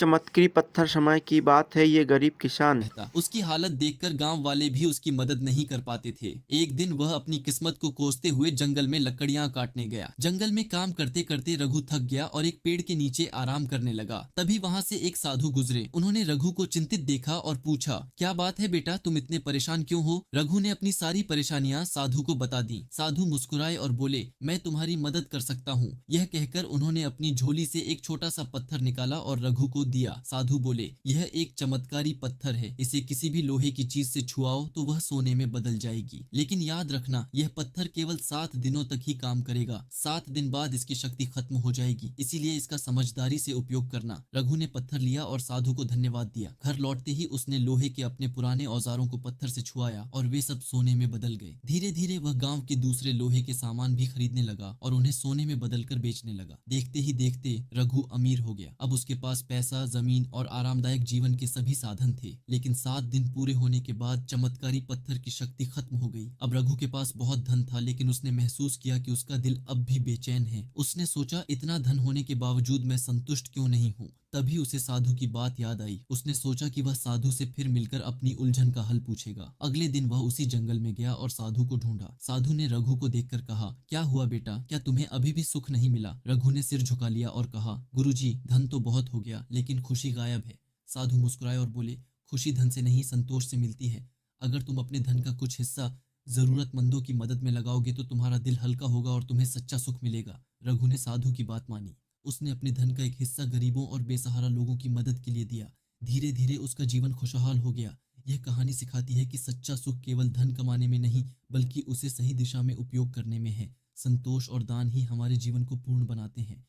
चमत्कारी पत्थर समय की बात है ये गरीब किसान। रहता। उसकी हालत देखकर गांव वाले भी उसकी मदद नहीं कर पाते थे। एक दिन वह अपनी किस्मत को कोसते हुए जंगल में लकड़ियां काटने गया। जंगल में काम करते करते रघु थक गया और एक पेड़ के नीचे आराम करने लगा। तभी वहां से एक साधु गुजरे। उन्होंने रघु को चिंतित देखा और पूछा, क्या बात है बेटा, तुम इतने परेशान क्यों हो? रघु ने अपनी सारी परेशानियां साधु को बता दी। साधु मुस्कुराए और बोले, मैं तुम्हारी मदद कर सकता हूँ। यह कहकर उन्होंने अपनी झोली से एक छोटा सा पत्थर निकाला और रघु को दिया। साधु बोले, यह एक चमत्कारी पत्थर है, इसे किसी भी लोहे की चीज से छुआओ तो वह सोने में बदल जाएगी। लेकिन याद रखना, यह पत्थर केवल 7 दिनों तक ही काम करेगा। 7 दिन बाद इसकी शक्ति खत्म हो जाएगी, इसीलिए इसका समझदारी से उपयोग करना। रघु ने पत्थर लिया और साधु को धन्यवाद दिया। घर लौटते ही उसने लोहे के अपने पुराने औजारों को पत्थर से छुआया और वे सब सोने में बदल गए। धीरे धीरे वह गांव के दूसरे लोहे के सामान भी खरीदने लगा और उन्हें सोने में बदलकर बेचने लगा। देखते ही देखते रघु अमीर हो गया। अब उसके पास पैसा, जमीन और आरामदायक जीवन के सभी साधन थे। लेकिन 7 दिन पूरे होने के बाद चमत्कारी पत्थर की शक्ति खत्म हो गई। अब रघु के पास बहुत धन था, लेकिन उसने महसूस किया कि उसका दिल अब भी बेचैन है। उसने सोचा, इतना धन होने के बावजूद मैं संतुष्ट क्यों नहीं हूँ। तभी उसे साधु की बात याद आई। उसने सोचा कि वह साधु से फिर मिलकर अपनी उलझन का हल पूछेगा। अगले दिन वह उसी जंगल में गया और साधु को ढूंढा। साधु ने रघु को देखकर कहा, क्या हुआ बेटा, क्या तुम्हें अभी भी सुख नहीं मिला? रघु ने सिर झुका लिया और कहा, गुरुजी, धन तो बहुत हो गया, लेकिन खुशी गायब है। साधु मुस्कुराए और बोले, खुशी धन से नहीं, संतोष से मिलती है। अगर तुम अपने धन का कुछ हिस्सा जरूरतमंदों की मदद में लगाओगे तो तुम्हारा दिल हल्का होगा और तुम्हें सच्चा सुख मिलेगा। रघु ने साधु की बात मानी। उसने अपने धन का एक हिस्सा गरीबों और बेसहारा लोगों की मदद के लिए दिया। धीरे धीरे उसका जीवन खुशहाल हो गया। यह कहानी सिखाती है कि सच्चा सुख केवल धन कमाने में नहीं, बल्कि उसे सही दिशा में उपयोग करने में है। संतोष और दान ही हमारे जीवन को पूर्ण बनाते हैं।